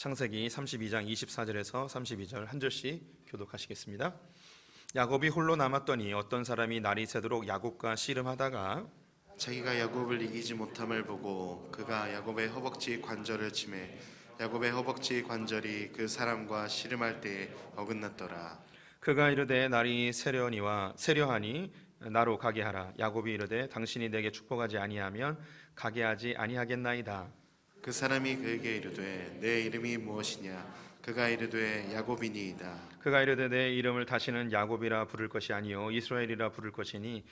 창세기 32장 24절에서 32절 한 절씩 교독하시겠습니다. 야곱이 홀로 남았더니 어떤 사람이 날이 새도록 야곱과 씨름하다가 자기가 야곱을 이기지 못함을 보고 그가 야곱의 허벅지 관절을 치매 야곱의 허벅지 관절이 그 사람과 씨름할 때에 어긋났더라. 그가 이르되 날이 세려하니 나로 가게 하라. 야곱이 이르되 당신이 내게 축복하지 아니하면 가게 하지 아니하겠나이다. 그 사람이 그에게 이르되 내 이름이 무엇이냐? 그가 이르되 야곱이니이다. 그가 이르되 내 이름을 다시는 야곱이라 부를 것이 아니요 이스라엘이라 부를 것이니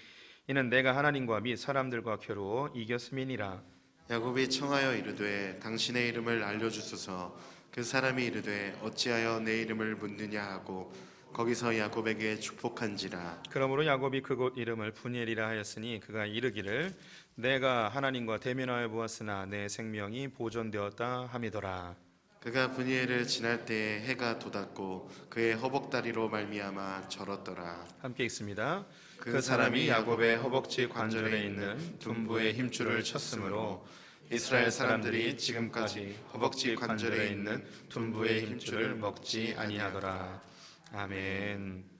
이는 내가 하나님과 및 사람들과 겨루어 이겼음이니라. 야곱이 청하여 이르되 당신의 이름을 알려주소서. 그 사람이 이르되 어찌하여 내 이름을 묻느냐 하고 거기서 야곱에게 축복한지라. 그러므로 야곱이 그곳 이름을 브니엘이라 하였으니 그가 이르기를 내가 하나님과 대면하여 보았으나 내 생명이 보존되었다 함이더라. 그가 브니엘을 지날 때에 해가 돋았고 그의 허벅다리로 말미암아 절었더라. 함께 읽습니다. 그 사람이 야곱의 허벅지 관절에 있는 둔부의 힘줄을 쳤으므로 이스라엘 사람들이 지금까지 허벅지 관절에 있는 둔부의 힘줄을 먹지 아니하더라. 아멘.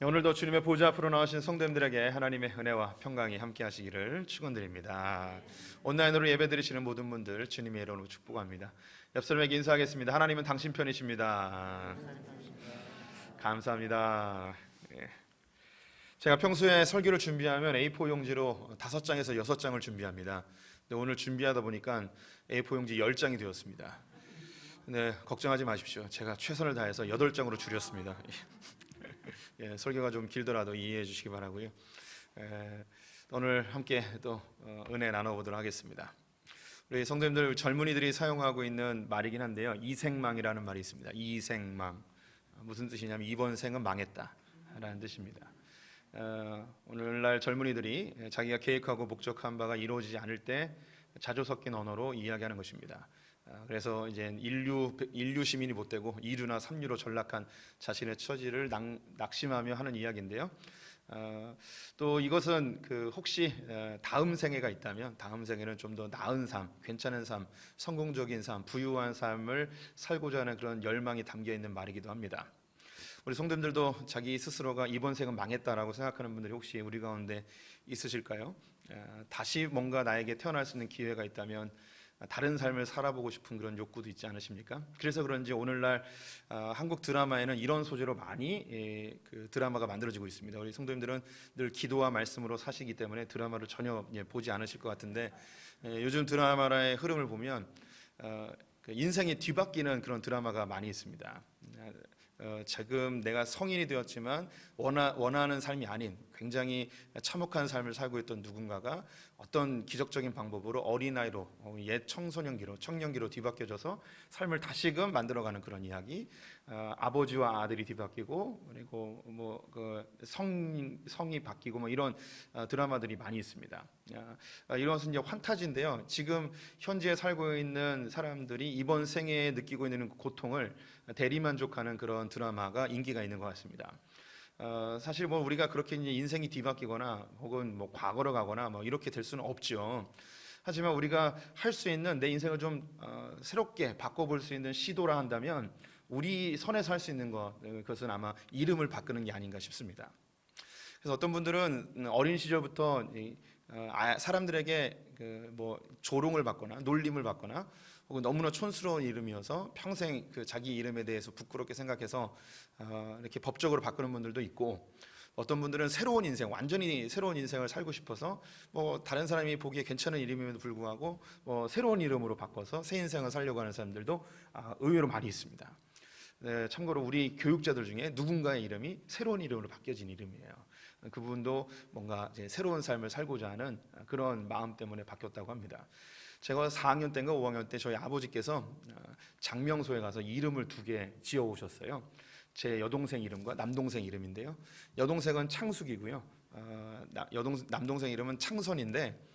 오늘도 주님의 보좌 앞으로 나오신 성도님들에게 하나님의 은혜와 평강이 함께 하시기를 축원드립니다. 온라인으로 예배드리시는 모든 분들 주님의 이름으로 축복합니다. 옆 사람에게 인사하겠습니다. 하나님은 당신 편이십니다. 감사합니다. 제가 평소에 설교를 준비하면 A4 용지로 5장에서 6장을 준비합니다. 근데 오늘 준비하다 보니까 A4 용지 10장이 되었습니다. 네, 걱정하지 마십시오. 제가 최선을 다해서 8장으로 줄였습니다. 예, 설교가 좀 길더라도 이해해 주시기 바라고요. 오늘 함께 또 은혜 나눠보도록 하겠습니다. 우리 성도님들 젊은이들이 사용하고 있는 말이긴 한데요. 이생망이라는 말이 있습니다. 이생망. 무슨 뜻이냐면 이번 생은 망했다 라는 뜻입니다. 오늘날 젊은이들이 자기가 계획하고 목적한 바가 이루어지지 않을 때 자주 섞인 언어로 이야기하는 것입니다. 그래서 이제 인류 시민이 못되고 2류나 3류로 전락한 자신의 처지를 낙심하며 하는 이야기인데요. 또 이것은 혹시 다음 생애가 있다면 다음 생에는 좀 더 나은 삶, 괜찮은 삶, 성공적인 삶, 부유한 삶을 살고자 하는 그런 열망이 담겨 있는 말이기도 합니다. 우리 성도님들도 자기 스스로가 이번 생은 망했다라고 생각하는 분들이 혹시 우리 가운데 있으실까요? 다시 뭔가 나에게 태어날 수 있는 기회가 있다면 다른 삶을 살아보고 싶은 그런 욕구도 있지 않으십니까? 그래서 그런지 오늘날 한국 드라마에는 이런 소재로 많이 드라마가 만들어지고 있습니다. 우리 성도님들은 늘 기도와 말씀으로 사시기 때문에 드라마를 전혀 보지 않으실 것 같은데 요즘 드라마의 흐름을 보면 인생이 뒤바뀌는 그런 드라마가 많이 있습니다. 지금 내가 성인이 되었지만 원하는 삶이 아닌 굉장히 참혹한 삶을 살고 있던 누군가가 어떤 기적적인 방법으로 어린아이로 옛 청년기로 뒤바뀌어져서 삶을 다시금 만들어가는 그런 이야기. 아버지와 아들이 뒤바뀌고 그리고 성이 바뀌고 이런 드라마들이 많이 있습니다. 이런 것은 이제 환타지인데요. 지금 현재 살고 있는 사람들이 이번 생애에 느끼고 있는 고통을 대리만족하는 그런 드라마가 인기가 있는 것 같습니다. 사실 우리가 그렇게 이제 인생이 뒤바뀌거나 혹은 과거로 가거나 이렇게 될 수는 없죠. 하지만 우리가 할 수 있는 내 인생을 좀 새롭게 바꿔볼 수 있는 시도라 한다면 우리 선에서 할 수 있는 그것은 아마 이름을 바꾸는 게 아닌가 싶습니다. 그래서 어떤 분들은 어린 시절부터 사람들에게 조롱을 받거나 놀림을 받거나 혹은 너무나 촌스러운 이름이어서 평생 자기 이름에 대해서 부끄럽게 생각해서 이렇게 법적으로 바꾸는 분들도 있고, 어떤 분들은 완전히 새로운 인생을 살고 싶어서 다른 사람이 보기에 괜찮은 이름임에도 불구하고 새로운 이름으로 바꿔서 새 인생을 살려고 하는 사람들도 의외로 많이 있습니다. 네, 참고로 우리 교육자들 중에 누군가의 이름이 새로운 이름으로 바뀌어진 이름이에요. 그분도 뭔가 이제 새로운 삶을 살고자 하는 그런 마음 때문에 바뀌었다고 합니다. 제가 4학년 때인가 5학년 때 저희 아버지께서 장명소에 가서 이름을 2개 지어 오셨어요. 제 여동생 이름과 남동생 이름인데요. 여동생은 창숙이고요. 남동생 이름은 창선인데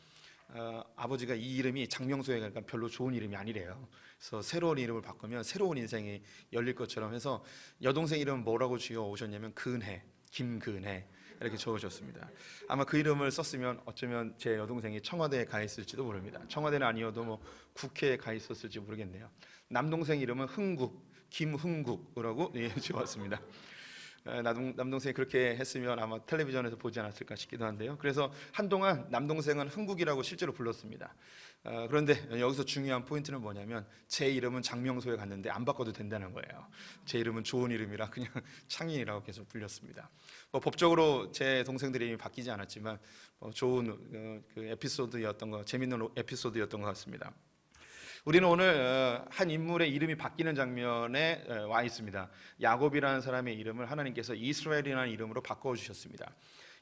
아버지가 이 이름이 장명소에 가니까 별로 좋은 이름이 아니래요. 그래서 새로운 이름을 바꾸면 새로운 인생이 열릴 것처럼 해서 여동생 이름은 뭐라고 지어 오셨냐면 근혜, 김근혜. 이렇게 적으셨습니다. 아마 그 이름을 썼으면 어쩌면 제 여동생이 청와대에 가 있을지도 모릅니다. 청와대는 아니어도 뭐 국회에 가 있었을지 모르겠네요. 남동생 이름은 흥국, 김흥국이라고 지었습니다. 남동생이 그렇게 했으면 아마 텔레비전에서 보지 않았을까 싶기도 한데요. 그래서 한동안 남동생은 흥국이라고 실제로 불렀습니다. 그런데 여기서 중요한 포인트는 뭐냐면 제 이름은 장명소에 갔는데 안 바꿔도 된다는 거예요. 제 이름은 좋은 이름이라 그냥 창인이라고 계속 불렸습니다. 법적으로 제 동생들의 이름이 바뀌지 않았지만 좋은 그 에피소드였던 거, 재밌는 에피소드였던 것 같습니다. 우리는 오늘 한 인물의 이름이 바뀌는 장면에 와 있습니다. 야곱이라는 사람의 이름을 하나님께서 이스라엘이라는 이름으로 바꿔주셨습니다.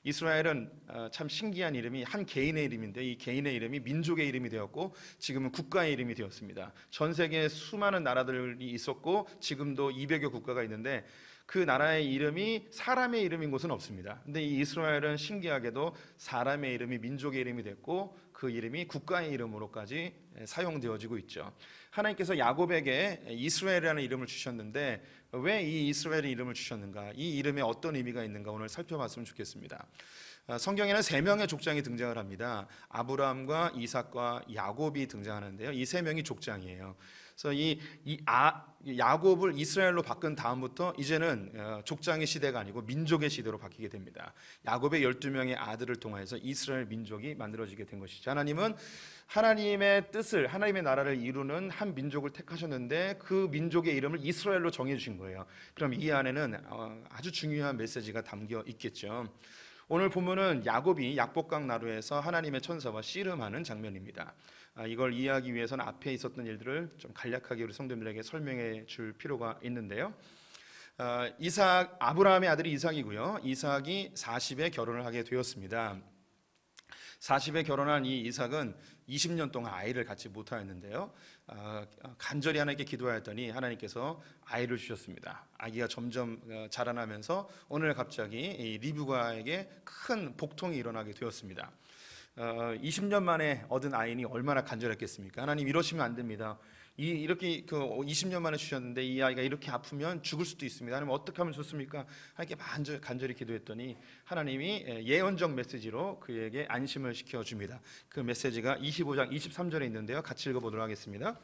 이스라엘은 참 신기한 이름이 한 개인의 이름인데 이 개인의 이름이 민족의 이름이 되었고 지금은 국가의 이름이 되었습니다. 전 세계에 수많은 나라들이 있었고 지금도 200여 국가가 있는데 그 나라의 이름이 사람의 이름인 곳은 없습니다. 근데 이 이스라엘은 신기하게도 사람의 이름이 민족의 이름이 됐고 그 이름이 국가의 이름으로까지 사용되어지고 있죠. 하나님께서 야곱에게 이스라엘이라는 이름을 주셨는데 왜 이 이스라엘의 이름을 주셨는가? 이 이름에 어떤 의미가 있는가? 오늘 살펴봤으면 좋겠습니다. 성경에는 3명의 족장이 등장을 합니다. 아브라함과 이삭과 야곱이 등장하는데요. 이 3명이 족장이에요. 그래서 야곱을 이스라엘로 바꾼 다음부터 이제는 족장의 시대가 아니고 민족의 시대로 바뀌게 됩니다. 야곱의 12명의 아들을 통해서 이스라엘 민족이 만들어지게 된 것이죠. 하나님은 하나님의 뜻을, 하나님의 나라를 이루는 한 민족을 택하셨는데 그 민족의 이름을 이스라엘로 정해주신 거예요. 그럼 이 안에는 아주 중요한 메시지가 담겨 있겠죠. 오늘 본문은 야곱이 약복강 나루에서 하나님의 천사와 씨름하는 장면입니다. 이걸 이해하기 위해서는 앞에 있었던 일들을 좀 간략하게 우리 성도님들에게 설명해 줄 필요가 있는데요. 아브라함의 아들이 이삭이고요. 이삭이 40에 결혼을 하게 되었습니다. 40에 결혼한 이 이삭은 20년 동안 아이를 갖지 못하였는데요. 간절히 하나님께 기도하였더니 하나님께서 아이를 주셨습니다. 아기가 점점 자라나면서 오늘 갑자기 리브가에게 큰 복통이 일어나게 되었습니다. 20년 만에 얻은 아이니 얼마나 간절했겠습니까? 하나님 이러시면 안 됩니다. 이렇게 20년 만에 주셨는데 이 아이가 이렇게 아프면 죽을 수도 있습니다. 하나님 어떻게 하면 좋습니까? 하나님께 간절히 기도했더니 하나님이 예언적 메시지로 그에게 안심을 시켜줍니다. 그 메시지가 25장 23절에 있는데요. 같이 읽어보도록 하겠습니다.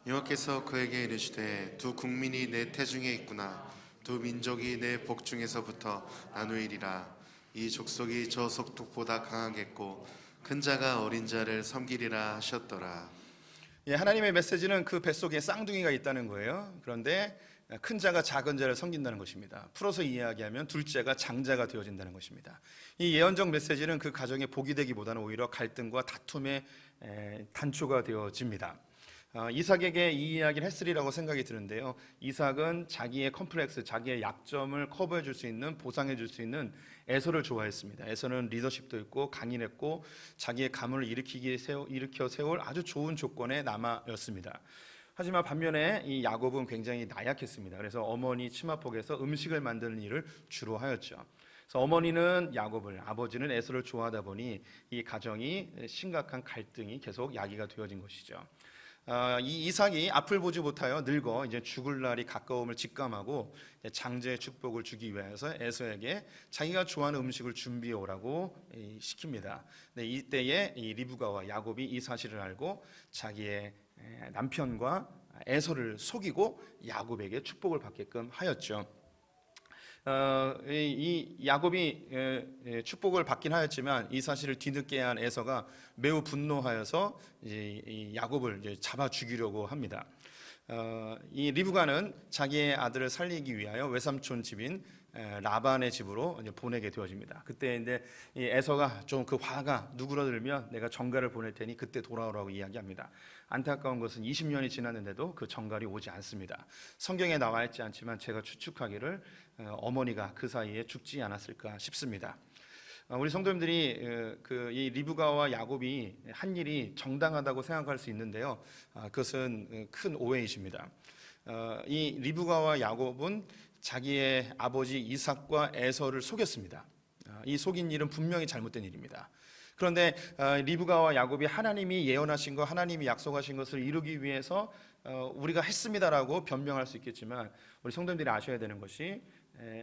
여호와께서 그에게 이르시되 두 국민이 내 태중에 있구나. 두 민족이 내 복중에서부터 나누이리라. 이 족속이 저 속독보다 강하겠고 큰 자가 어린 자를 섬기리라 하셨더라. 하나님의 메시지는 그 뱃속에 쌍둥이가 있다는 거예요. 그런데 큰 자가 작은 자를 섬긴다는 것입니다. 풀어서 이야기하면 둘째가 장자가 되어진다는 것입니다. 이 예언적 메시지는 그 가정의 복이 되기보다는 오히려 갈등과 다툼의 단초가 되어집니다. 이삭에게 이 이야기를 했으리라고 생각이 드는데요. 이삭은 자기의 컴플렉스, 자기의 약점을 커버해 줄 수 있는, 보상해 줄 수 있는 에서를 좋아했습니다. 에서는 리더십도 있고 강인했고 자기의 가문을 일으켜 세울 아주 좋은 조건의 남아였습니다. 하지만 반면에 이 야곱은 굉장히 나약했습니다. 그래서 어머니 치마폭에서 음식을 만드는 일을 주로 하였죠. 그래서 어머니는 야곱을, 아버지는 에서를 좋아하다 보니 이 가정이 심각한 갈등이 계속 야기가 되어진 것이죠. 이 이삭이 앞을 보지 못하여 늙어 이제 죽을 날이 가까움을 직감하고 장자의 축복을 주기 위해서 에서에게 자기가 좋아하는 음식을 준비해 오라고 시킵니다. 이때에 이 리브가와 야곱이 이 사실을 알고 자기의 남편과 에서를 속이고 야곱에게 축복을 받게끔 하였죠. 이 야곱이 축복을 받긴 하였지만 이 사실을 뒤늦게 한 에서가 매우 분노하여서 이 야곱을 잡아 죽이려고 합니다. 이 리브가는 자기의 아들을 살리기 위하여 외삼촌 집인 라반의 집으로 보내게 되어집니다. 그때 이제 이 에서가 좀 그 화가 누그러들면 내가 정갈을 보낼 테니 그때 돌아오라고 이야기합니다. 안타까운 것은 20년이 지났는데도 그 정갈이 오지 않습니다. 성경에 나와 있지 않지만 제가 추측하기를 어머니가 그 사이에 죽지 않았을까 싶습니다. 우리 성도님들이 이 리브가와 야곱이 한 일이 정당하다고 생각할 수 있는데요. 그것은 큰 오해이십니다. 이 리브가와 야곱은 자기의 아버지 이삭과 에서를 속였습니다. 이 속인 일은 분명히 잘못된 일입니다. 그런데 리브가와 야곱이 하나님이 예언하신 것, 하나님이 약속하신 것을 이루기 위해서 우리가 했습니다라고 변명할 수 있겠지만 우리 성도님들이 아셔야 되는 것이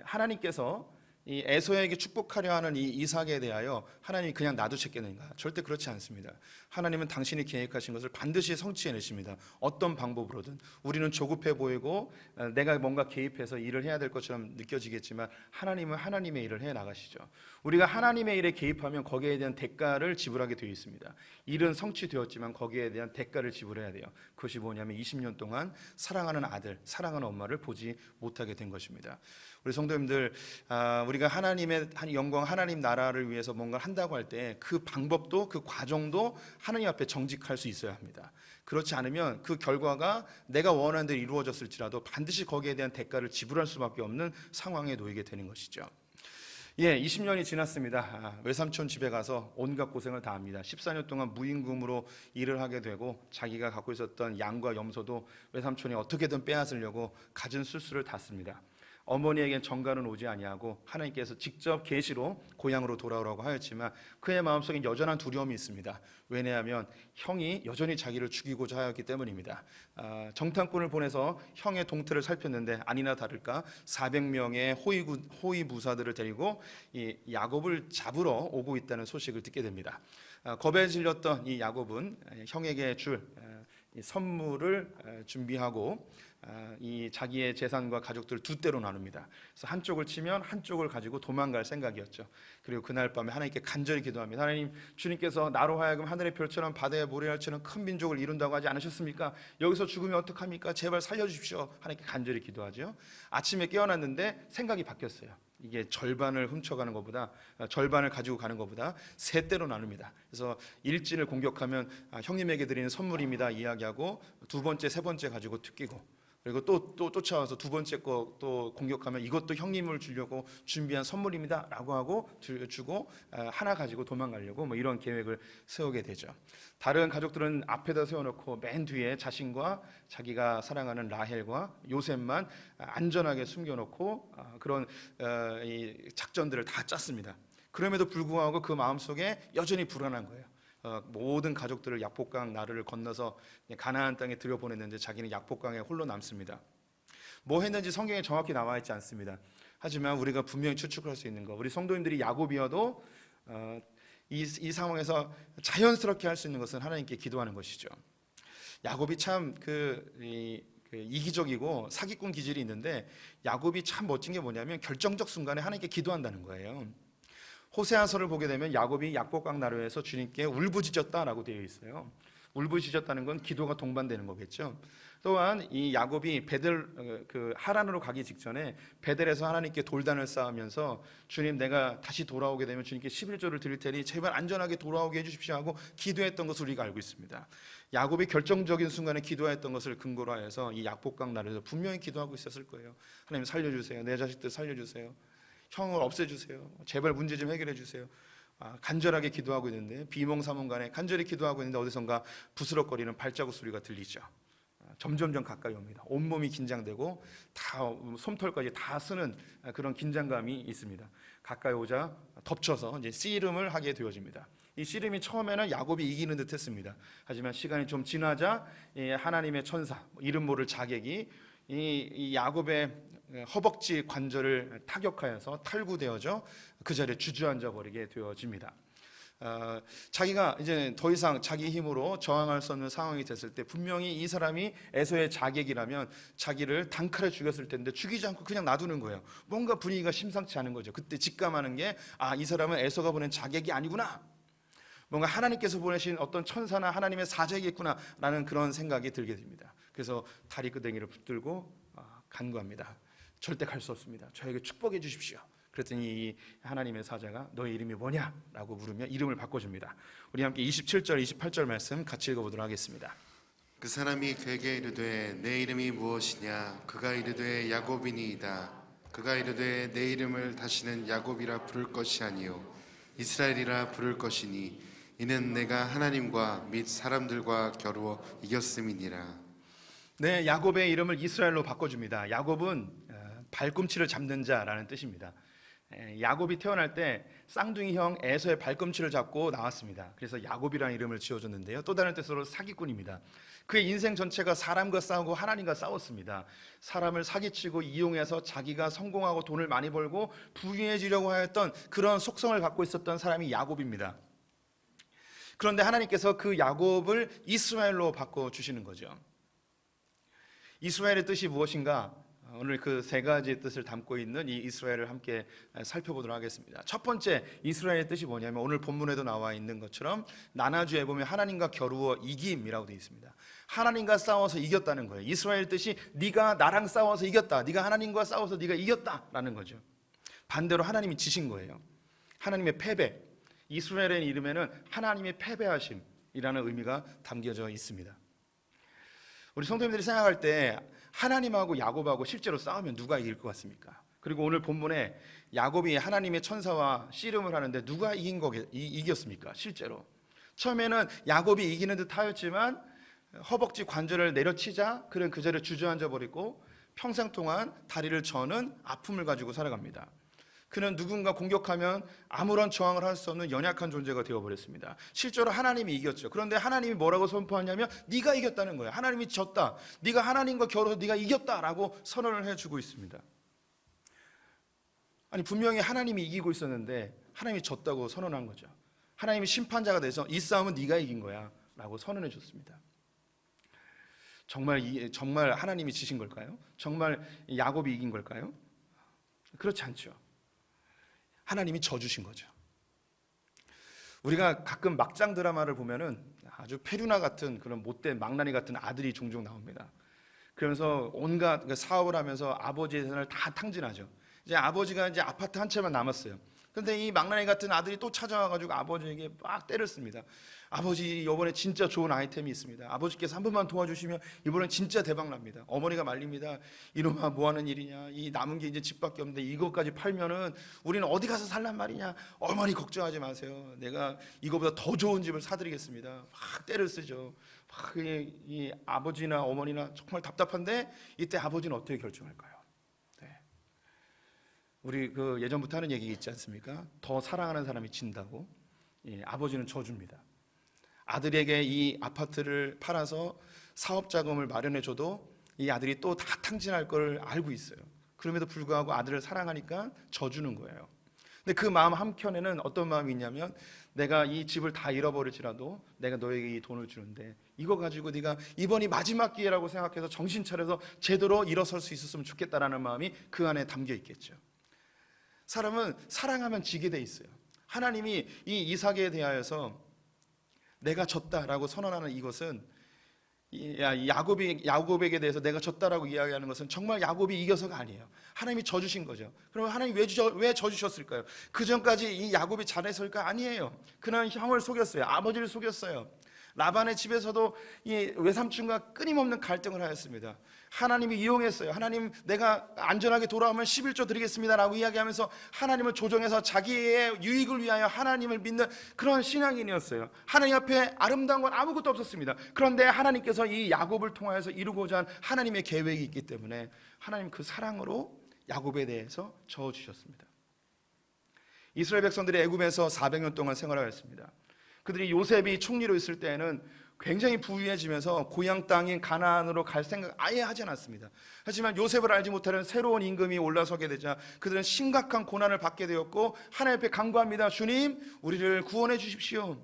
하나님께서 이 에서에게 축복하려 하는 이 이삭에 대하여 하나님이 그냥 놔두셨겠는가? 절대 그렇지 않습니다. 하나님은 당신이 계획하신 것을 반드시 성취해내십니다. 어떤 방법으로든. 우리는 조급해 보이고 내가 뭔가 개입해서 일을 해야 될 것처럼 느껴지겠지만 하나님은 하나님의 일을 해나가시죠. 우리가 하나님의 일에 개입하면 거기에 대한 대가를 지불하게 되어 있습니다. 일은 성취되었지만 거기에 대한 대가를 지불해야 돼요. 그것이 뭐냐면 20년 동안 사랑하는 아들, 사랑하는 엄마를 보지 못하게 된 것입니다. 우리 성도님들, 우리가 하나님의 영광, 하나님 나라를 위해서 뭔가를 한다고 할 때 그 방법도 그 과정도 하나님 앞에 정직할 수 있어야 합니다. 그렇지 않으면 그 결과가 내가 원하는 대로 이루어졌을지라도 반드시 거기에 대한 대가를 지불할 수밖에 없는 상황에 놓이게 되는 것이죠. 20년이 지났습니다. 외삼촌 집에 가서 온갖 고생을 다 합니다. 14년 동안 무임금으로 일을 하게 되고 자기가 갖고 있었던 양과 염소도 외삼촌이 어떻게든 빼앗으려고 갖은 술수를 다 씁니다. 어머니에겐 정가는 오지 아니하고 하나님께서 직접 계시로 고향으로 돌아오라고 하였지만 그의 마음속에 여전한 두려움이 있습니다. 왜냐하면 형이 여전히 자기를 죽이고자 하였기 때문입니다. 정탐꾼을 보내서 형의 동태를 살폈는데 아니나 다를까 400명의 호위 무사들을 데리고 이 야곱을 잡으러 오고 있다는 소식을 듣게 됩니다. 겁에 질렸던 이 야곱은 형에게 줄 선물을 준비하고 이 자기의 재산과 가족들을 두 대로 나눕니다. 그래서 한쪽을 치면 한쪽을 가지고 도망갈 생각이었죠. 그리고 그날 밤에 하나님께 간절히 기도합니다. 하나님, 주님께서 나로 하여금 하늘의 별처럼 바다의 모래알처럼 큰 민족을 이룬다고 하지 않으셨습니까? 여기서 죽으면 어떡합니까? 제발 살려주십시오. 하나님께 간절히 기도하죠. 아침에 깨어났는데 생각이 바뀌었어요. 이게 절반을 훔쳐가는 것보다, 절반을 가지고 가는 것보다 세 대로 나눕니다. 그래서 일진을 공격하면 형님에게 드리는 선물입니다 이야기하고 두 번째, 세 번째 가지고 튀기고, 그리고 또 쫓아와서 두 번째 거 또 공격하면 이것도 형님을 주려고 준비한 선물입니다라고 하고 주고 하나 가지고 도망가려고 뭐 이런 계획을 세우게 되죠. 다른 가족들은 앞에다 세워놓고 맨 뒤에 자신과 자기가 사랑하는 라헬과 요셉만 안전하게 숨겨놓고 그런 이 작전들을 다 짰습니다. 그럼에도 불구하고 그 마음속에 여전히 불안한 거예요. 모든 가족들을 약복강 나루를 건너서 가나안 땅에 들여보냈는데 자기는 약복강에 홀로 남습니다. 뭐 했는지 성경에 정확히 나와 있지 않습니다. 하지만 우리가 분명히 추측할 수 있는 거, 우리 성도님들이 야곱이어도 이 상황에서 자연스럽게 할 수 있는 것은 하나님께 기도하는 것이죠. 야곱이 참 이기적이고 사기꾼 기질이 있는데 야곱이 참 멋진 게 뭐냐면 결정적 순간에 하나님께 기도한다는 거예요. 호세아서를 보게 되면 야곱이 약복강 나루에서 주님께 울부짖었다라고 되어 있어요. 울부짖었다는 건 기도가 동반되는 거겠죠. 또한 이 야곱이 베델 하란으로 가기 직전에 베델에서 하나님께 돌단을 쌓으면서 주님, 내가 다시 돌아오게 되면 주님께 11조를 드릴 테니 제발 안전하게 돌아오게 해주십시오 하고 기도했던 것을 우리가 알고 있습니다. 야곱이 결정적인 순간에 기도했던 것을 근거로 해서 이 약복강 나루에서 분명히 기도하고 있었을 거예요. 하나님 살려주세요. 내 자식들 살려주세요. 형을 없애주세요. 제발 문제 좀 해결해 주세요. 간절하게 기도하고 있는데 비몽사몽간에 간절히 기도하고 있는데 어디선가 부스럭거리는 발자국 소리가 들리죠. 점점점 가까이 옵니다. 온몸이 긴장되고 다 솜털까지 다 쓰는 그런 긴장감이 있습니다. 가까이 오자 덮쳐서 이제 씨름을 하게 되어집니다. 이 씨름이 처음에는 야곱이 이기는 듯했습니다. 하지만 시간이 좀 지나자 하나님의 천사, 이름 모를 자객이 이 야곱의 허벅지 관절을 타격하여서 탈구되어져 그 자리에 주저앉아 버리게 되어집니다. 자기가 이제 더 이상 자기 힘으로 저항할 수 없는 상황이 됐을 때 분명히 이 사람이 에서의 자객이라면 자기를 단칼에 죽였을 텐데 죽이지 않고 그냥 놔두는 거예요. 뭔가 분위기가 심상치 않은 거죠. 그때 직감하는 게 이 사람은 에서가 보낸 자객이 아니구나. 뭔가 하나님께서 보내신 어떤 천사나 하나님의 사자이겠구나라는 그런 생각이 들게 됩니다. 그래서 다리 끄댕이를 붙들고 간구합니다. 절대 갈 수 없습니다. 저에게 축복해 주십시오. 그랬더니 이 하나님의 사자가 너의 이름이 뭐냐? 라고 물으며 이름을 바꿔줍니다. 우리 함께 27절 28절 말씀 같이 읽어보도록 하겠습니다. 그 사람이 그에게 이르되 내 이름이 무엇이냐? 그가 이르되 야곱이니이다. 그가 이르되 내 이름을 다시는 야곱이라 부를 것이 아니요 이스라엘이라 부를 것이니 이는 내가 하나님과 및 사람들과 겨루어 이겼음이니라. 네, 야곱의 이름을 이스라엘로 바꿔줍니다. 야곱은 발꿈치를 잡는 자라는 뜻입니다. 야곱이 태어날 때 쌍둥이 형 에서의 발꿈치를 잡고 나왔습니다. 그래서 야곱이라는 이름을 지어줬는데요. 또 다른 뜻으로 사기꾼입니다. 그의 인생 전체가 사람과 싸우고 하나님과 싸웠습니다. 사람을 사기치고 이용해서 자기가 성공하고 돈을 많이 벌고 부유해지려고 하였던 그런 속성을 갖고 있었던 사람이 야곱입니다. 그런데 하나님께서 그 야곱을 이스라엘로 바꿔주시는 거죠. 이스라엘의 뜻이 무엇인가? 오늘 그 세 가지의 뜻을 담고 있는 이 이스라엘을 함께 살펴보도록 하겠습니다. 첫 번째 이스라엘의 뜻이 뭐냐면 오늘 본문에도 나와 있는 것처럼 나나주에 보면 하나님과 겨루어 이김이라고 되어 있습니다. 하나님과 싸워서 이겼다는 거예요. 이스라엘의 뜻이 네가 나랑 싸워서 이겼다, 네가 하나님과 싸워서 네가 이겼다라는 거죠. 반대로 하나님이 지신 거예요. 하나님의 패배. 이스라엘의 이름에는 하나님의 패배하심이라는 의미가 담겨져 있습니다. 우리 성도님들이 생각할 때 하나님하고 야곱하고 실제로 싸우면 누가 이길 것 같습니까? 그리고 오늘 본문에 야곱이 하나님의 천사와 씨름을 하는데 누가 이겼습니까? 실제로 처음에는 야곱이 이기는 듯 하였지만 허벅지 관절을 내려치자 그는 그 자리에 주저앉아 버리고 평생 동안 다리를 저는 아픔을 가지고 살아갑니다. 그는 누군가 공격하면 아무런 저항을 할 수 없는 연약한 존재가 되어버렸습니다. 실제로 하나님이 이겼죠. 그런데 하나님이 뭐라고 선포하냐면 네가 이겼다는 거예요. 하나님이 졌다. 네가 하나님과 겨루어서 네가 이겼다라고 선언을 해주고 있습니다. 아니 분명히 하나님이 이기고 있었는데 하나님이 졌다고 선언한 거죠. 하나님이 심판자가 돼서 이 싸움은 네가 이긴 거야 라고 선언해 줬습니다. 정말 하나님이 지신 걸까요? 정말 야곱이 이긴 걸까요? 그렇지 않죠. 하나님이 져주신 거죠. 우리가 가끔 막장 드라마를 보면은 아주 페류나 같은 그런 못된 망나니 같은 아들이 종종 나옵니다. 그러면서 온갖 사업을 하면서 아버지의 재산을 다 탕진하죠. 이제 아버지가 이제 아파트 한 채만 남았어요. 그런데 이 망나니 같은 아들이 또 찾아와가지고 아버지에게 막 때를 씁니다. 아버지 이번에 진짜 좋은 아이템이 있습니다. 아버지께서 한 번만 도와주시면 이번엔 진짜 대박 납니다. 어머니가 말립니다. 이놈아 뭐하는 일이냐. 이 남은 게 이제 집밖에 없는데 이것까지 팔면은 우리는 어디 가서 살란 말이냐. 어머니 걱정하지 마세요. 내가 이거보다 더 좋은 집을 사드리겠습니다. 막 때를 쓰죠. 막 이 아버지나 어머니나 정말 답답한데 이때 아버지는 어떻게 결정할까요? 네. 우리 그 예전부터 하는 얘기 있지 않습니까? 더 사랑하는 사람이 진다고. 예, 아버지는 져줍니다. 아들에게 이 아파트를 팔아서 사업 자금을 마련해 줘도 이 아들이 또 다 탕진할 걸 알고 있어요. 그럼에도 불구하고 아들을 사랑하니까 져주는 거예요. 근데 그 마음 한켠에는 어떤 마음이 있냐면 내가 이 집을 다 잃어버릴지라도 내가 너에게 이 돈을 주는데 이거 가지고 네가 이번이 마지막 기회라고 생각해서 정신 차려서 제대로 일어설 수 있었으면 좋겠다라는 마음이 그 안에 담겨 있겠죠. 사람은 사랑하면 지게 돼 있어요. 하나님이 이 이삭에 대하여서 내가 졌다라고 선언하는 이것은 야곱에게 대해서 내가 졌다라고 이야기하는 것은 정말 야곱이 이겨서가 아니에요. 하나님이 져주신 거죠. 그러면 하나님이 왜 져주셨을까요? 그 전까지 이 야곱이 잘했을까? 아니에요. 그는 형을 속였어요. 아버지를 속였어요. 라반의 집에서도 이 외삼촌과 끊임없는 갈등을 하였습니다. 하나님이 이용했어요. 하나님 내가 안전하게 돌아오면 11조 드리겠습니다라고 이야기하면서 하나님을 조정해서 자기의 유익을 위하여 하나님을 믿는 그런 신앙인이었어요. 하나님 앞에 아름다운 건 아무것도 없었습니다. 그런데 하나님께서 이 야곱을 통하여서 이루고자 한 하나님의 계획이 있기 때문에 하나님 그 사랑으로 야곱에 대해서 저어주셨습니다. 이스라엘 백성들이 애굽에서 400년 동안 생활하였습니다. 그들이 요셉이 총리로 있을 때에는 굉장히 부유해지면서 고향 땅인 가나안으로 갈 생각 아예 하지 않았습니다. 하지만 요셉을 알지 못하는 새로운 임금이 올라서게 되자 그들은 심각한 고난을 받게 되었고 하나님 앞에 간구합니다. 주님, 우리를 구원해 주십시오.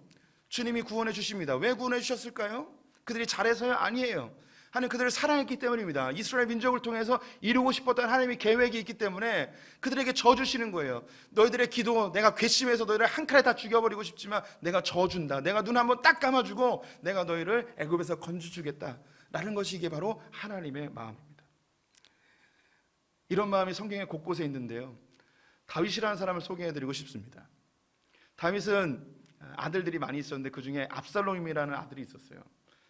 주님이 구원해 주십니다. 왜 구원해 주셨을까요? 그들이 잘해서요? 아니에요. 하나님 그들을 사랑했기 때문입니다. 이스라엘 민족을 통해서 이루고 싶었던 하나님의 계획이 있기 때문에 그들에게 져주시는 거예요. 너희들의 기도 내가 괘씸해서 너희를 한 칼에 다 죽여버리고 싶지만 내가 져준다. 내가 눈 한번 딱 감아주고 내가 너희를 애굽에서 건져주겠다 라는 것이 이게 바로 하나님의 마음입니다. 이런 마음이 성경에 곳곳에 있는데요. 다윗이라는 사람을 소개해드리고 싶습니다. 다윗은 아들들이 많이 있었는데 그 중에 압살롬이라는 아들이 있었어요.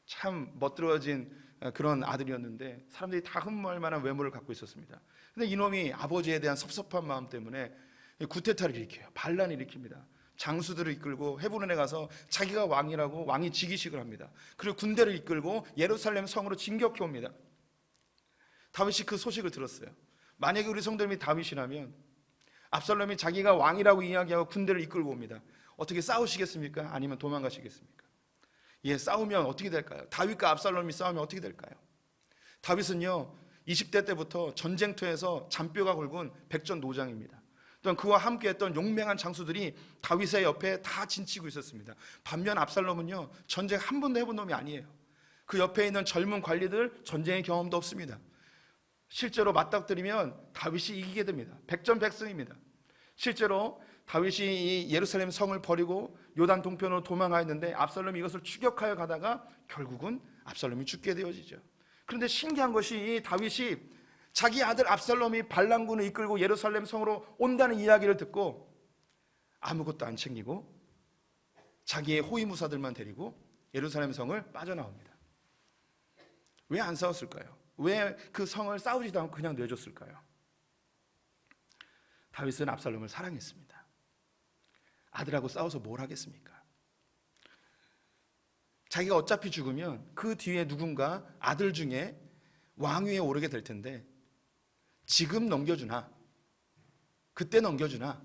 참 멋들어진 그런 아들이었는데 사람들이 다 흠모할 만한 외모를 갖고 있었습니다. 근데 이놈이 아버지에 대한 섭섭한 마음 때문에 구테타를 일으켜요. 반란을 일으킵니다. 장수들을 이끌고 헤브론에 가서 자기가 왕이라고 왕이 즉위식을 합니다. 그리고 군대를 이끌고 예루살렘 성으로 진격해 옵니다. 다윗이 그 소식을 들었어요. 만약에 우리 성도님이 다윗이라면 압살롬이 자기가 왕이라고 이야기하고 군대를 이끌고 옵니다. 어떻게 싸우시겠습니까? 아니면 도망가시겠습니까? 예, 싸우면 어떻게 될까요? 다윗과 압살롬이 싸우면 어떻게 될까요? 다윗은요 20대 때부터 전쟁터에서 잔뼈가 굵은 백전노장입니다. 또한 그와 함께했던 용맹한 장수들이 다윗의 옆에 다 진치고 있었습니다. 반면 압살롬은요 전쟁 한 번도 해본 놈이 아니에요. 그 옆에 있는 젊은 관리들 전쟁의 경험도 없습니다. 실제로 맞닥뜨리면 다윗이 이기게 됩니다. 백전백승입니다. 실제로 다윗이 이 예루살렘 성을 버리고 요단 동편으로 도망하였는데 압살롬이 이것을 추격하여 가다가 결국은 압살롬이 죽게 되어지죠. 그런데 신기한 것이 이 다윗이 자기 아들 압살롬이 반란군을 이끌고 예루살렘 성으로 온다는 이야기를 듣고 아무것도 안 챙기고 자기의 호위무사들만 데리고 예루살렘 성을 빠져나옵니다. 왜 안 싸웠을까요? 왜 그 성을 싸우지도 않고 그냥 내줬을까요? 다윗은 압살롬을 사랑했습니다. 아들하고 싸워서 뭘 하겠습니까? 자기가 어차피 죽으면 그 뒤에 누군가 아들 중에 왕위에 오르게 될 텐데 지금 넘겨주나 그때 넘겨주나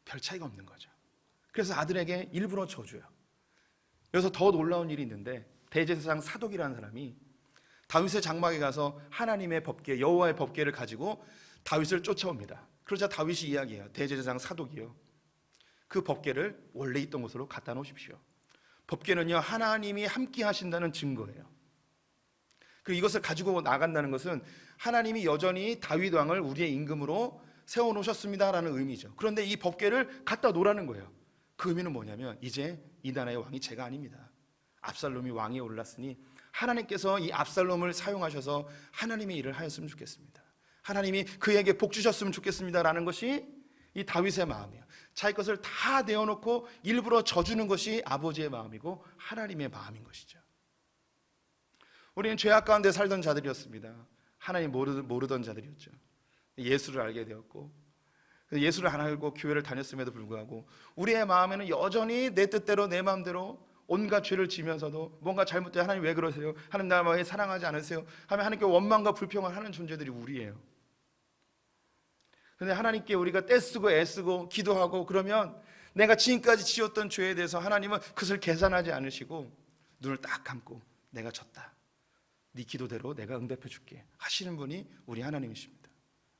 별 차이가 없는 거죠. 그래서 아들에게 일부러 줘줘요. 여기서 더 놀라운 일이 있는데 대제사장 사독이라는 사람이 다윗의 장막에 가서 하나님의 법궤 여호와의 법궤를 가지고 다윗을 쫓아옵니다. 그러자 다윗이 이야기해요. 대제사장 사독이요, 그 법궤를 원래 있던 곳으로 갖다 놓으십시오. 법궤는요 하나님이 함께 하신다는 증거예요. 그리고 이것을 가지고 나간다는 것은 하나님이 여전히 다윗 왕을 우리의 임금으로 세워놓으셨습니다라는 의미죠. 그런데 이 법궤를 갖다 놓으라는 거예요. 그 의미는 뭐냐면 이제 이 나라의 왕이 제가 아닙니다. 압살롬이 왕위에 올랐으니 하나님께서 이 압살롬을 사용하셔서 하나님의 일을 하였으면 좋겠습니다. 하나님이 그에게 복 주셨으면 좋겠습니다라는 것이 이 다윗의 마음이에요. 자기 것을 다 내어놓고 일부러 져주는 것이 아버지의 마음이고 하나님의 마음인 것이죠. 우리는 죄악 가운데 살던 자들이었습니다. 하나님 모르던 자들이었죠. 예수를 알게 되었고 예수를 안 알고 교회를 다녔음에도 불구하고 우리의 마음에는 여전히 내 뜻대로 내 마음대로 온갖 죄를 지면서도 뭔가 잘못돼 하나님 왜 그러세요? 하나님 나 왜 사랑하지 않으세요? 하면 하나님께 원망과 불평을 하는 존재들이 우리예요. 그런데 하나님께 우리가 떼쓰고 애쓰고 기도하고 그러면 내가 지금까지 지었던 죄에 대해서 하나님은 그것을 계산하지 않으시고 눈을 딱 감고 내가 졌다, 네 기도대로 내가 응답해 줄게 하시는 분이 우리 하나님이십니다.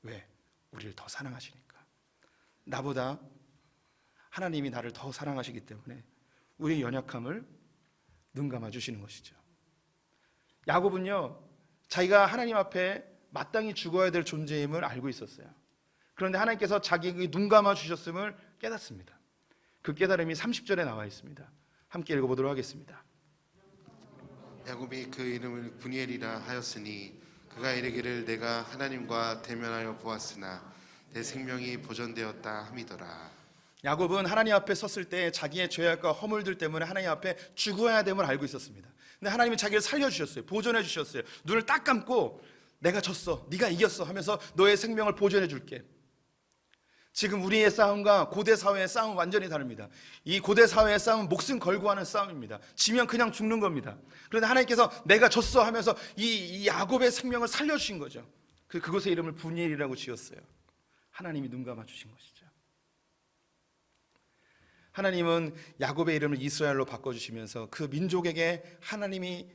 왜? 우리를 더 사랑하시니까. 나보다 하나님이 나를 더 사랑하시기 때문에 우리의 연약함을 눈 감아 주시는 것이죠. 야곱은요 자기가 하나님 앞에 마땅히 죽어야 될 존재임을 알고 있었어요. 그런데 하나님께서 자기에게 눈 감아 주셨음을 깨닫습니다. 그 깨달음이 30절에 나와 있습니다. 함께 읽어보도록 하겠습니다. 야곱이 그 이름을 분이엘이라 하였으니 그가 이르기를 내가 하나님과 대면하여 보았으나 내 생명이 보존되었다 함이더라. 야곱은 하나님 앞에 섰을 때 자기의 죄악과 허물들 때문에 하나님 앞에 죽어야 됨을 알고 있었습니다. 근데 하나님이 자기를 살려주셨어요. 보존해 주셨어요. 눈을 딱 감고 내가 졌어, 네가 이겼어 하면서 너의 생명을 보존해 줄게. 지금 우리의 싸움과 고대 사회의 싸움은 완전히 다릅니다. 이 고대 사회의 싸움은 목숨 걸고 하는 싸움입니다. 지면 그냥 죽는 겁니다. 그런데 하나님께서 내가 졌어 하면서 이 야곱의 생명을 살려주신 거죠. 그곳의 이름을 분이엘이라고 지었어요. 하나님이 눈 감아 주신 것이죠. 하나님은 야곱의 이름을 이스라엘로 바꿔주시면서 그 민족에게 하나님이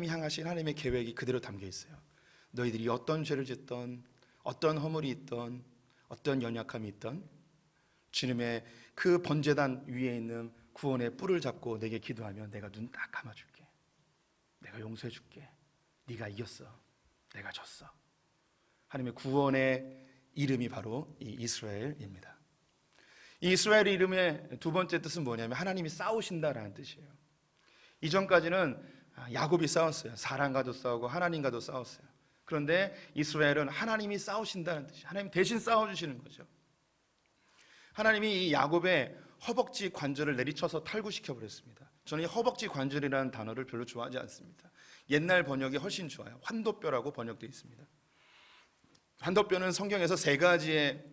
향하신 하나님의 계획이 그대로 담겨 있어요. 너희들이 어떤 죄를 짓던, 어떤 허물이 있던, 어떤 연약함이 있던 주님의 그 번제단 위에 있는 구원의 뿔을 잡고 내게 기도하면 내가 눈 딱 감아줄게. 내가 용서해줄게. 네가 이겼어. 내가 졌어. 하나님의 구원의 이름이 바로 이 이스라엘입니다. 이 이스라엘 이름의 두 번째 뜻은 뭐냐면 하나님이 싸우신다라는 뜻이에요. 이전까지는 야곱이 싸웠어요. 사람과도 싸우고 하나님과도 싸웠어요. 그런데 이스라엘은 하나님이 싸우신다는 뜻이에요. 하나님 대신 싸워주시는 거죠. 하나님이 이 야곱의 허벅지 관절을 내리쳐서 탈구시켜버렸습니다. 저는 이 허벅지 관절이라는 단어를 별로 좋아하지 않습니다. 옛날 번역이 훨씬 좋아요. 환도뼈라고 번역되어 있습니다. 환도뼈는 성경에서 세 가지의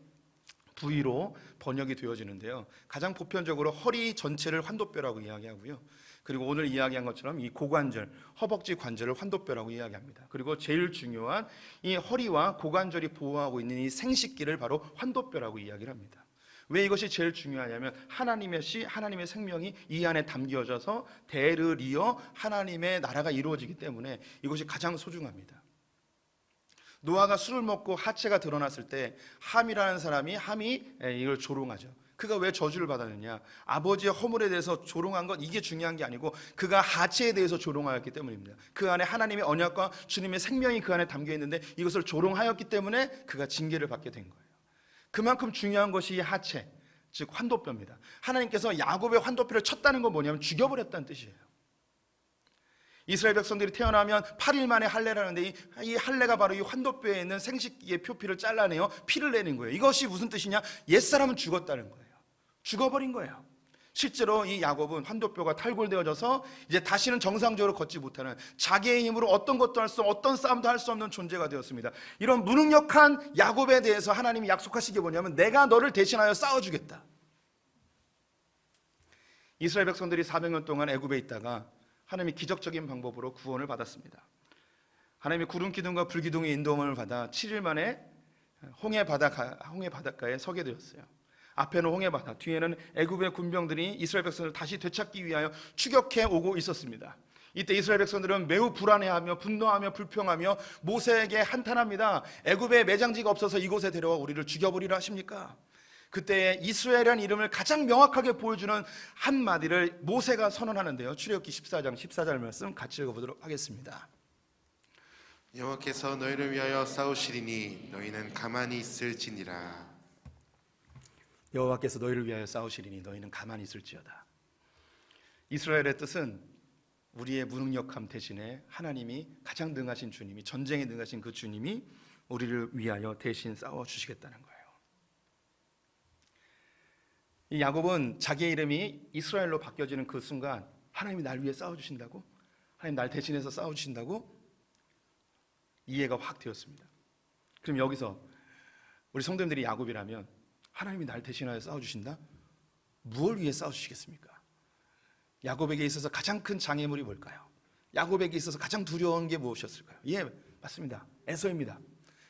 부위로 번역이 되어지는데요. 가장 보편적으로 허리 전체를 환도뼈라고 이야기하고요. 그리고 오늘 이야기한 것처럼 이 고관절, 허벅지 관절을 환도뼈라고 이야기합니다. 그리고 제일 중요한 이 허리와 고관절이 보호하고 있는 이 생식기를 바로 환도뼈라고 이야기를 합니다. 왜 이것이 제일 중요하냐면 하나님의 씨, 하나님의 생명이 이 안에 담겨져서 대를 이어 하나님의 나라가 이루어지기 때문에 이것이 가장 소중합니다. 노아가 술을 먹고 하체가 드러났을 때 함이라는 사람이 이걸 조롱하죠. 그가 왜 저주를 받았느냐? 아버지의 허물에 대해서 조롱한 건 이게 중요한 게 아니고 그가 하체에 대해서 조롱하였기 때문입니다. 그 안에 하나님의 언약과 주님의 생명이 그 안에 담겨 있는데 이것을 조롱하였기 때문에 그가 징계를 받게 된 거예요. 그만큼 중요한 것이 이 하체, 즉 환도뼈입니다. 하나님께서 야곱의 환도뼈를 쳤다는 건 뭐냐면 죽여버렸다는 뜻이에요. 이스라엘 백성들이 태어나면 8일 만에 할례라는데 이 할례가 바로 이 환도뼈에 있는 생식기의 표피를 잘라내어 피를 내는 거예요. 이것이 무슨 뜻이냐? 옛사람은 죽었다는 거예요. 죽어버린 거예요. 실제로 이 야곱은 환도뼈가 탈골되어져서 이제 다시는 정상적으로 걷지 못하는, 자기의 힘으로 어떤 것도 할 수, 어떤 싸움도 할 수 없는 존재가 되었습니다. 이런 무능력한 야곱에 대해서 하나님이 약속하신 게 뭐냐면 내가 너를 대신하여 싸워주겠다. 이스라엘 백성들이 400년 동안 애굽에 있다가 하나님이 기적적인 방법으로 구원을 받았습니다. 하나님이 구름 기둥과 불 기둥의 인도함을 받아 7일 만에 홍해 바닷가에 서게 되었어요. 앞에는 홍해 바다, 뒤에는 애굽의 군병들이 이스라엘 백성을 다시 되찾기 위하여 추격해 오고 있었습니다. 이때 이스라엘 백성들은 매우 불안해하며 분노하며 불평하며 모세에게 한탄합니다. 애굽에 매장지가 없어서 이곳에 데려와 우리를 죽여버리라 하십니까? 그때 이스라엘이라는 이름을 가장 명확하게 보여주는 한마디를 모세가 선언하는데요. 출애굽기 14장 14절 말씀 같이 읽어보도록 하겠습니다. 여호와께서 너희를 위하여 싸우시리니 너희는 가만히 있을지니라. 여호와께서 너희를 위하여 싸우시리니 너희는 가만히 있을지어다. 이스라엘의 뜻은 우리의 무능력함 대신에 하나님이 가장 능하신 주님이, 전쟁에 능하신 그 주님이 우리를 위하여 대신 싸워주시겠다는 거예요. 이 야곱은 자기의 이름이 이스라엘로 바뀌어지는 그 순간 하나님이 날 위해 싸워주신다고? 하나님 날 대신해서 싸워주신다고? 이해가 확 되었습니다. 그럼 여기서 우리 성도님들이 야곱이라면 하나님이 날 대신하여 싸워주신다? 무엇을 위해 싸워주시겠습니까? 야곱에게 있어서 가장 큰 장애물이 뭘까요? 야곱에게 있어서 가장 두려운 게 무엇이었을까요? 예, 맞습니다. 에서입니다.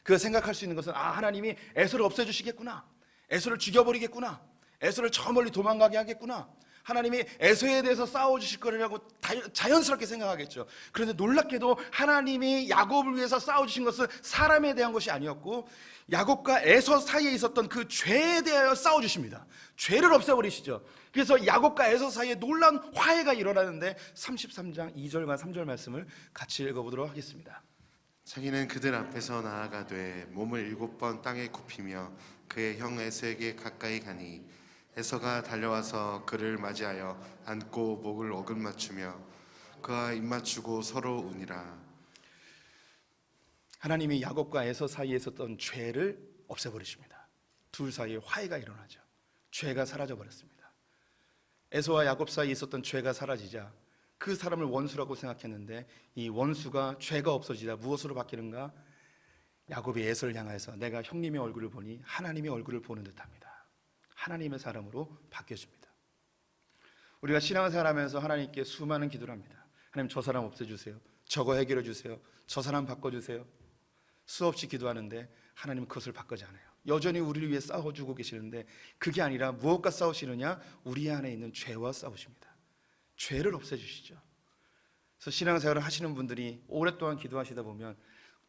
그가 생각할 수 있는 것은 하나님이 에서를 없애주시겠구나, 에서를 죽여버리겠구나, 에서를 저 멀리 도망가게 하겠구나, 하나님이 에서에 대해서 싸워주실 거라고 자연스럽게 생각하겠죠. 그런데 놀랍게도 하나님이 야곱을 위해서 싸워주신 것은 사람에 대한 것이 아니었고 야곱과 에서 사이에 있었던 그 죄에 대하여 싸워주십니다. 죄를 없애버리시죠. 그래서 야곱과 에서 사이에 놀라운 화해가 일어나는데 33장 2절과 3절 말씀을 같이 읽어보도록 하겠습니다. 자기는 그들 앞에서 나아가되 몸을 7번 땅에 굽히며 그의 형 에서에게 가까이 가니 에서가 달려와서 그를 맞이하여 안고 목을 어긋맞추며 그와 입맞추고 서로 우니라. 하나님이 야곱과 에서 사이에 있었던 죄를 없애버리십니다. 둘 사이에 화해가 일어나죠. 죄가 사라져버렸습니다. 에서와 야곱 사이에 있었던 죄가 사라지자 그 사람을 원수라고 생각했는데 이 원수가 죄가 없어지자 무엇으로 바뀌는가? 야곱이 에서를 향해서 내가 형님의 얼굴을 보니 하나님의 얼굴을 보는 듯합니다. 하나님의 사람으로 바뀌어집니다. 우리가 신앙생활하면서 하나님께 수많은 기도를 합니다. 하나님 저 사람 없애주세요. 저거 해결해 주세요. 저 사람 바꿔주세요. 수없이 기도하는데 하나님은 그것을 바꾸지 않아요. 여전히 우리를 위해 싸워주고 계시는데 그게 아니라 무엇과 싸우시느냐? 우리 안에 있는 죄와 싸우십니다. 죄를 없애주시죠. 그래서 신앙생활을 하시는 분들이 오랫동안 기도하시다 보면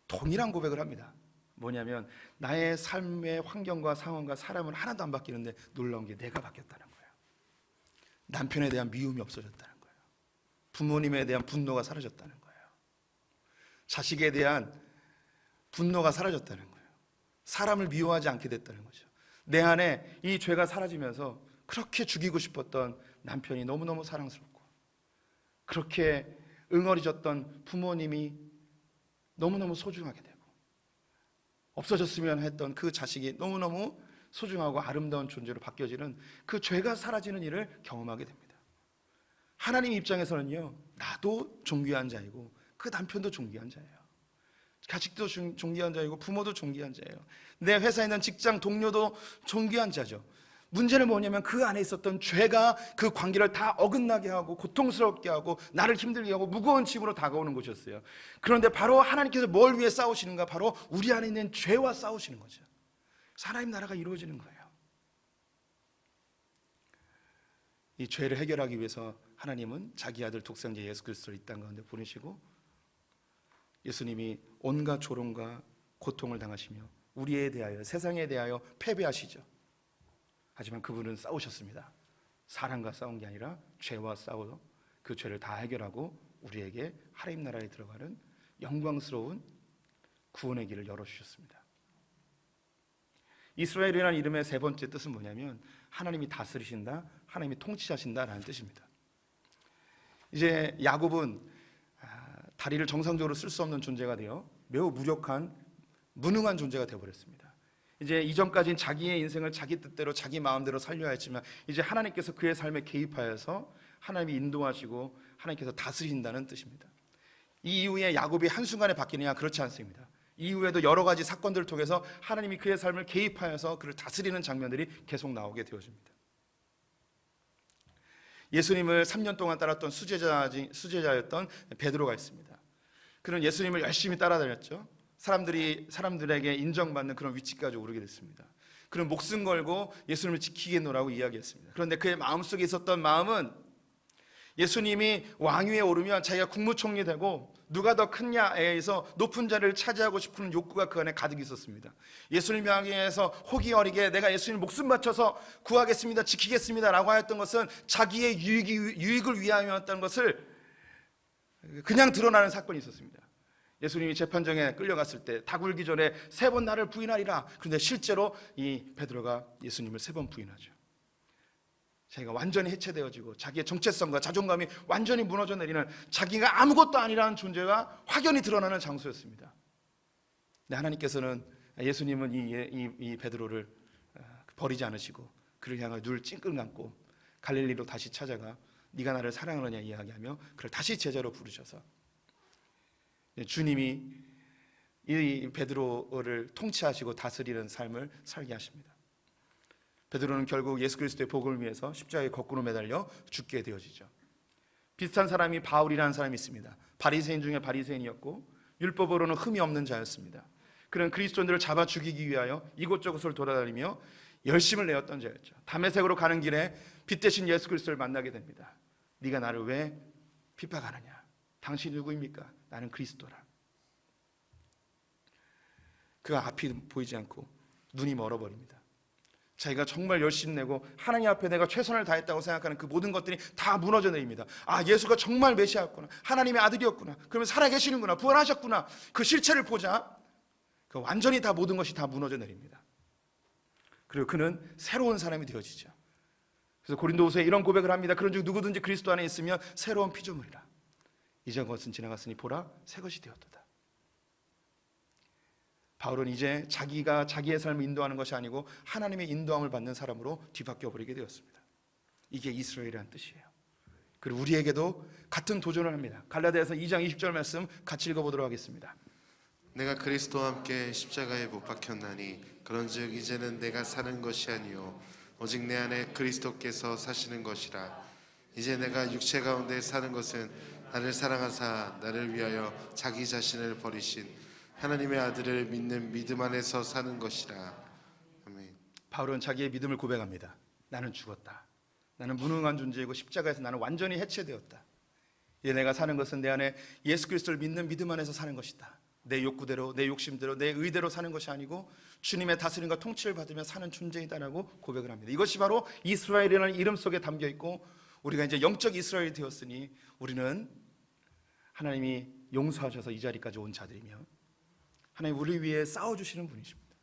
동일한 고백을 합니다. 뭐냐면 나의 삶의 환경과 상황과 사람은 하나도 안 바뀌는데 놀라운 게 내가 바뀌었다는 거예요. 남편에 대한 미움이 없어졌다는 거예요. 부모님에 대한 분노가 사라졌다는 거예요. 자식에 대한 분노가 사라졌다는 거예요. 사람을 미워하지 않게 됐다는 거죠. 내 안에 이 죄가 사라지면서 그렇게 죽이고 싶었던 남편이 너무너무 사랑스럽고 그렇게 응어리졌던 부모님이 너무너무 소중하게 되고 없어졌으면 했던 그 자식이 너무너무 소중하고 아름다운 존재로 바뀌어지는 그 죄가 사라지는 일을 경험하게 됩니다. 하나님 입장에서는요, 나도 존귀한 자이고 그 남편도 존귀한 자예요. 자식도 존귀한 자이고 부모도 존귀한 자예요. 내 회사에 있는 직장 동료도 존귀한 자죠. 문제는 뭐냐면 그 안에 있었던 죄가 그 관계를 다 어긋나게 하고 고통스럽게 하고 나를 힘들게 하고 무거운 짐으로 다가오는 것이었어요. 그런데 바로 하나님께서 뭘 위해 싸우시는가? 바로 우리 안에 있는 죄와 싸우시는 거죠. 하나님 나라가 이루어지는 거예요. 이 죄를 해결하기 위해서 하나님은 자기 아들 독생자 예수 그리스도를 이 땅 가운데 보내시고 예수님이 온갖 조롱과 고통을 당하시며 우리에 대하여 세상에 대하여 패배하시죠. 하지만 그분은 싸우셨습니다. 사람과 싸운 게 아니라 죄와 싸워 그 죄를 다 해결하고 우리에게 하나님 나라에 들어가는 영광스러운 구원의 길을 열어주셨습니다. 이스라엘이라는 이름의 세 번째 뜻은 뭐냐면 하나님이 다스리신다, 하나님이 통치하신다라는 뜻입니다. 이제 야곱은 다리를 정상적으로 쓸 수 없는 존재가 되어 매우 무력한 무능한 존재가 되어버렸습니다. 이제 이전까지는 자기의 인생을 자기 뜻대로 자기 마음대로 살려야 했지만 이제 하나님께서 그의 삶에 개입하여서 하나님이 인도하시고 하나님께서 다스리신다는 뜻입니다. 이 이후에 야곱이 한순간에 바뀌느냐? 그렇지 않습니다. 이후에도 여러 가지 사건들을 통해서 하나님이 그의 삶을 개입하여서 그를 다스리는 장면들이 계속 나오게 되어집니다. 예수님을 3년 동안 따랐던 수제자였던 베드로가 있습니다. 그는 예수님을 열심히 따라다녔죠. 사람들에게 인정받는 그런 위치까지 오르게 됐습니다. 그는 목숨 걸고 예수님을 지키겠노라고 이야기했습니다. 그런데 그의 마음속에 있었던 마음은 예수님이 왕위에 오르면 자기가 국무총리 되고 누가 더 크냐에 의해서 높은 자리를 차지하고 싶은 욕구가 그 안에 가득 있었습니다. 예수님 향해서 호기 어리게 내가 예수님 목숨 바쳐서 구하겠습니다, 지키겠습니다 라고 하였던 것은 자기의 유익을 위함이었다는 것을 그냥 드러나는 사건이 있었습니다. 예수님이 재판정에 끌려갔을 때 다 굴기 전에 3번 나를 부인하리라. 그런데 실제로 이 베드로가 예수님을 3번 부인하죠. 자기가 완전히 해체되어지고 자기의 정체성과 자존감이 완전히 무너져 내리는 자기가 아무것도 아니라는 존재가 확연히 드러나는 장소였습니다. 근데 하나님께서는 예수님은 이 베드로를 버리지 않으시고 그를 향해 눈을 찡긋 감고 갈릴리로 다시 찾아가 네가 나를 사랑하느냐 이야기하며 그를 다시 제자로 부르셔서 주님이 이 베드로를 통치하시고 다스리는 삶을 살게 하십니다. 베드로는 결국 예수 그리스도의 복음을 위해서 십자가에 거꾸로 매달려 죽게 되어지죠. 비슷한 사람이 바울이라는 사람이 있습니다. 바리새인 중에 바리새인이었고 율법으로는 흠이 없는 자였습니다. 그는 그리스도인들을 잡아 죽이기 위하여 이곳저곳을 돌아다니며 열심을 내었던 자였죠. 다메섹으로 가는 길에 빛 대신 예수 그리스도를 만나게 됩니다. 네가 나를 왜 핍박하느냐? 당신이 누구입니까? 나는 그리스도라. 그 앞이 보이지 않고 눈이 멀어버립니다. 자기가 정말 열심히 내고 하나님 앞에 내가 최선을 다했다고 생각하는 그 모든 것들이 다 무너져 내립니다. 아, 예수가 정말 메시아였구나, 하나님의 아들이었구나, 그러면 살아계시는구나, 부활하셨구나, 그 실체를 보자 그 완전히 다 모든 것이 다 무너져 내립니다. 그리고 그는 새로운 사람이 되어지죠. 그래서 고린도후서에 이런 고백을 합니다. 그런즉 누구든지 그리스도 안에 있으면 새로운 피조물이라. 이전 것은 지나갔으니 보라 새 것이 되었도다. 바울은 이제 자기가 자기의 삶을 인도하는 것이 아니고 하나님의 인도함을 받는 사람으로 뒤바뀌어 버리게 되었습니다. 이게 이스라엘이라는 뜻이에요. 그리고 우리에게도 같은 도전을 합니다. 갈라디아서 2장 20절 말씀 같이 읽어보도록 하겠습니다. 내가 그리스도와 함께 십자가에 못 박혔나니 그런즉 이제는 내가 사는 것이 아니요 오직 내 안에 그리스도께서 사시는 것이라. 이제 내가 육체 가운데 사는 것은 나를 사랑하사 나를 위하여 자기 자신을 버리신 하나님의 아들을 믿는 믿음 안에서 사는 것이라. 아멘. 바울은 자기의 믿음을 고백합니다. 나는 죽었다. 나는 무능한 존재이고 십자가에서 나는 완전히 해체되었다. 이제 내가 사는 것은 내 안에 예수 그리스도를 믿는 믿음 안에서 사는 것이다. 내 욕구대로, 내 욕심대로, 내 의대로 사는 것이 아니고 주님의 다스림과 통치를 받으며 사는 존재이다라고 고백을 합니다. 이것이 바로 이스라엘이라는 이름 속에 담겨 있고 우리가 이제 영적 이스라엘이 되었으니 우리는 하나님이 용서하셔서 이 자리까지 온 자들이며 하나님 우리를 위해 싸워주시는 분이십니다.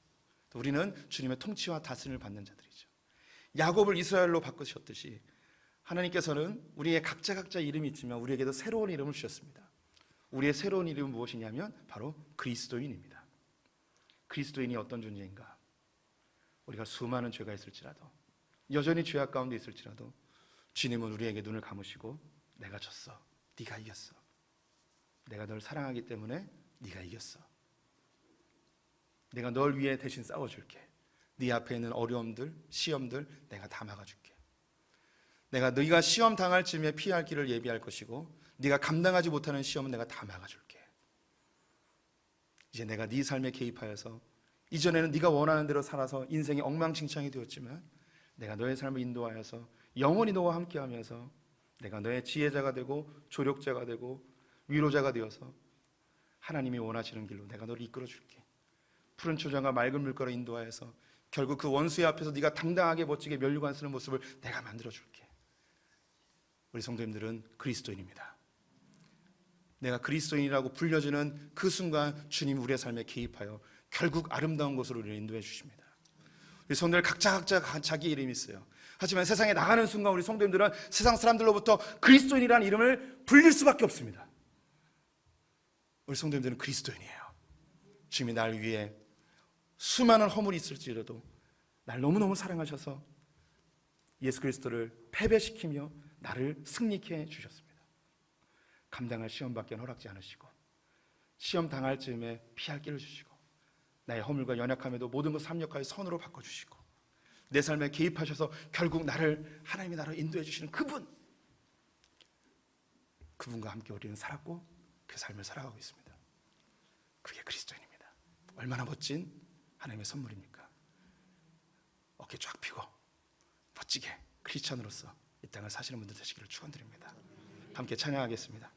또 우리는 주님의 통치와 다스림을 받는 자들이죠. 야곱을 이스라엘로 바꾸셨듯이 하나님께서는 우리의 각자 이름이 있지만 우리에게도 새로운 이름을 주셨습니다. 우리의 새로운 이름은 무엇이냐면 바로 그리스도인입니다. 그리스도인이 어떤 존재인가? 우리가 수많은 죄가 있을지라도 여전히 죄악 가운데 있을지라도 주님은 우리에게 눈을 감으시고 내가 졌어, 네가 이겼어. 내가 널 사랑하기 때문에 네가 이겼어. 내가 널 위해 대신 싸워줄게. 네 앞에 있는 어려움들, 시험들 내가 다 막아줄게. 네가 시험 당할 즈음에 피할 길을 예비할 것이고 네가 감당하지 못하는 시험은 내가 다 막아줄게. 이제 내가 네 삶에 개입하여서 이전에는 네가 원하는 대로 살아서 인생이 엉망진창이 되었지만 내가 너의 삶을 인도하여서 영원히 너와 함께하면서 내가 너의 지혜자가 되고 조력자가 되고 위로자가 되어서 하나님이 원하시는 길로 내가 너를 이끌어 줄게. 푸른 초장과 맑은 물가로 인도하여서 결국 그 원수의 앞에서 네가 당당하게 멋지게 면류관 쓰는 모습을 내가 만들어 줄게. 우리 성도님들은 그리스도인입니다. 내가 그리스도인이라고 불려지는 그 순간 주님이 우리의 삶에 개입하여 결국 아름다운 곳으로 우리를 인도해 주십니다. 우리 성도들 각자 자기 이름이 있어요. 하지만 세상에 나가는 순간 우리 성도님들은 세상 사람들로부터 그리스도인이라는 이름을 불릴 수밖에 없습니다. 우리 성도님들은 그리스도인이에요. 주님이 날 위해 수많은 허물이 있을지라도 날 너무너무 사랑하셔서 예수 그리스도를 패배시키며 나를 승리케 해주셨습니다. 감당할 시험밖에 허락지 않으시고 시험 당할 즈음에 피할 길을 주시고 나의 허물과 연약함에도 모든 것을 합력하여 선으로 바꿔주시고 내 삶에 개입하셔서 결국 하나님이 나를 인도해 주시는 그분과 함께 우리는 살았고 그 삶을 살아가고 있습니다. 그게 그리스도인입니다. 얼마나 멋진 하나님의 선물입니까? 어깨 쫙 펴고 멋지게 크리스천으로서 이 땅을 사시는 분들 되시기를 축원드립니다. 함께 찬양하겠습니다.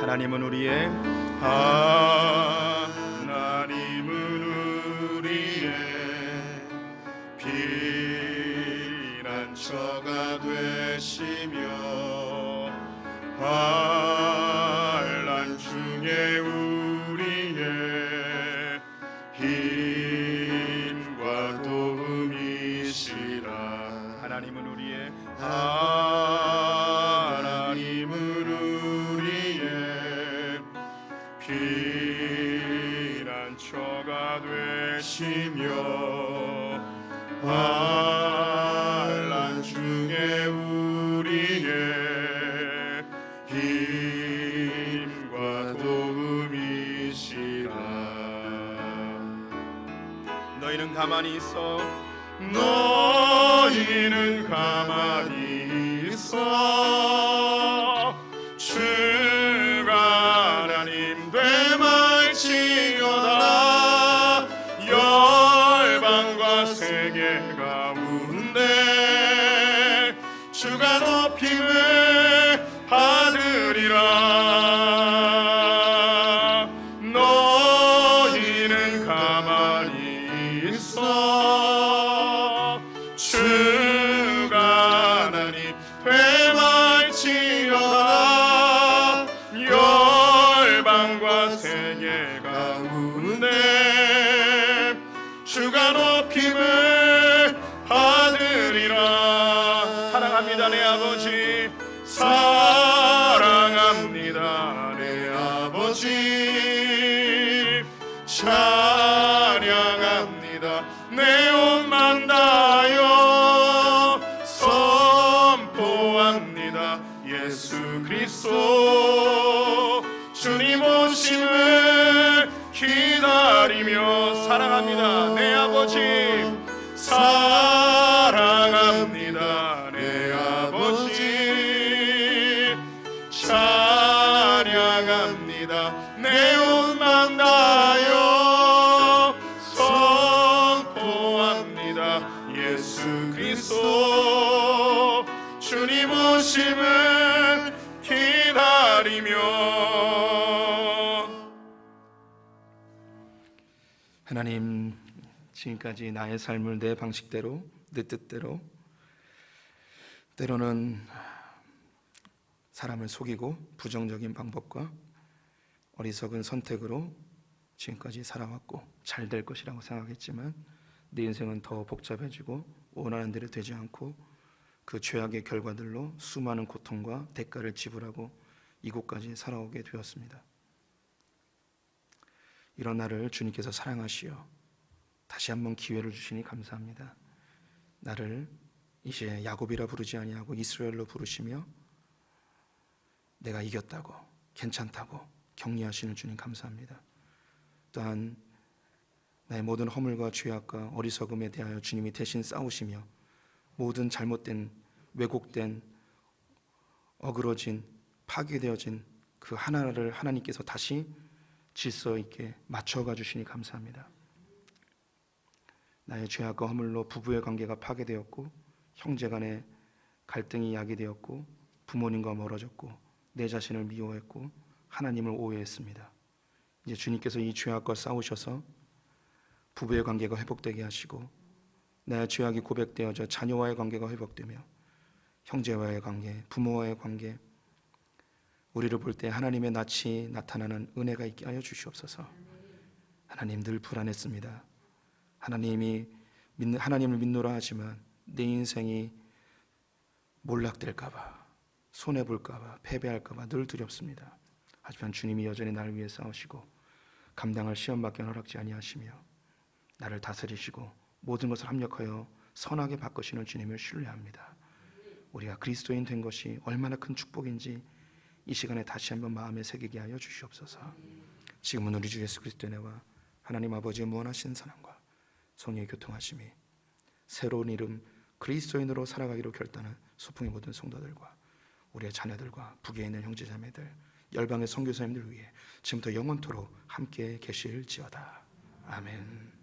하나님은 우리의 피난처가 되시며 환난 중에 우리의 힘과 도움이시라. 하나님은 우리의 피난처가 되시며 환난 중에 우리의 힘과 도움이시라. 너희는 가만히 있어 너희는 가만히 있어 주가 하나님 되말지어다. 열방과 세계 가운데 주가 높임을 받으리라. 너희는 가만히 있어 주가 하나님 되말지어다. 열방과 세계 가운데 주가 높임을 받으리라. 사랑합니다 내 아버지. 사랑합니다 내 아버지. 찬양합니다 내 온만 다하여 선포합니다 예수 그리스도. 주님 오심을 기다리며 사랑합니다 내 아버지. 사랑합니다 내 아버지. 찬양합니다 내 온만 다하여 선포합니다 예수 그리스도. 주님 오심을 기다리며. 하나님, 지금까지 나의 삶을 내 방식대로 내 뜻대로 때로는 사람을 속이고 부정적인 방법과 어리석은 선택으로 지금까지 살아왔고 잘 될 것이라고 생각했지만 내 인생은 더 복잡해지고 원하는 대로 되지 않고 그 죄악의 결과들로 수많은 고통과 대가를 지불하고 이곳까지 살아오게 되었습니다. 이런 나를 주님께서 사랑하시어 다시 한번 기회를 주시니 감사합니다. 나를 이제 야곱이라 부르지 아니하고 이스라엘로 부르시며 내가 이겼다고 괜찮다고 격려하시는 주님 감사합니다. 또한 나의 모든 허물과 죄악과 어리석음에 대하여 주님이 대신 싸우시며 모든 잘못된 왜곡된 어그러진 파괴되어진 그 하나를 하나님께서 다시 질서 있게 맞춰가 주시니 감사합니다. 나의 죄악과 허물로 부부의 관계가 파괴되었고 형제 간의 갈등이 야기되었고 부모님과 멀어졌고 내 자신을 미워했고 하나님을 오해했습니다. 이제 주님께서 이 죄악과 싸우셔서 부부의 관계가 회복되게 하시고 나의 죄악이 고백되어져 자녀와의 관계가 회복되며 형제와의 관계, 부모와의 관계, 우리를 볼 때 하나님의 낯이 나타나는 은혜가 있게 하여 주시옵소서. 하나님, 늘 불안했습니다. 하나님을 믿노라 하지만 내 인생이 몰락될까봐, 손해볼까봐, 패배할까봐 늘 두렵습니다. 하지만 주님이 여전히 나를 위해 싸우시고 감당할 시험밖에 허락지 아니하시며 나를 다스리시고 모든 것을 합력하여 선하게 바꾸시는 주님을 신뢰합니다. 우리가 그리스도인 된 것이 얼마나 큰 축복인지 이 시간에 다시 한번 마음에 새기게 하여 주시옵소서. 지금은 우리 주 예수 그리스도의 은혜와 하나님 아버지의 무한하신 사랑과 성령의 교통하심이 새로운 이름 그리스도인으로 살아가기로 결단한 소풍의 모든 성도들과 우리의 자녀들과 북에 있는 형제자매들, 열방의 선교사님들 위해 지금부터 영원토록 함께 계실지어다. 아멘.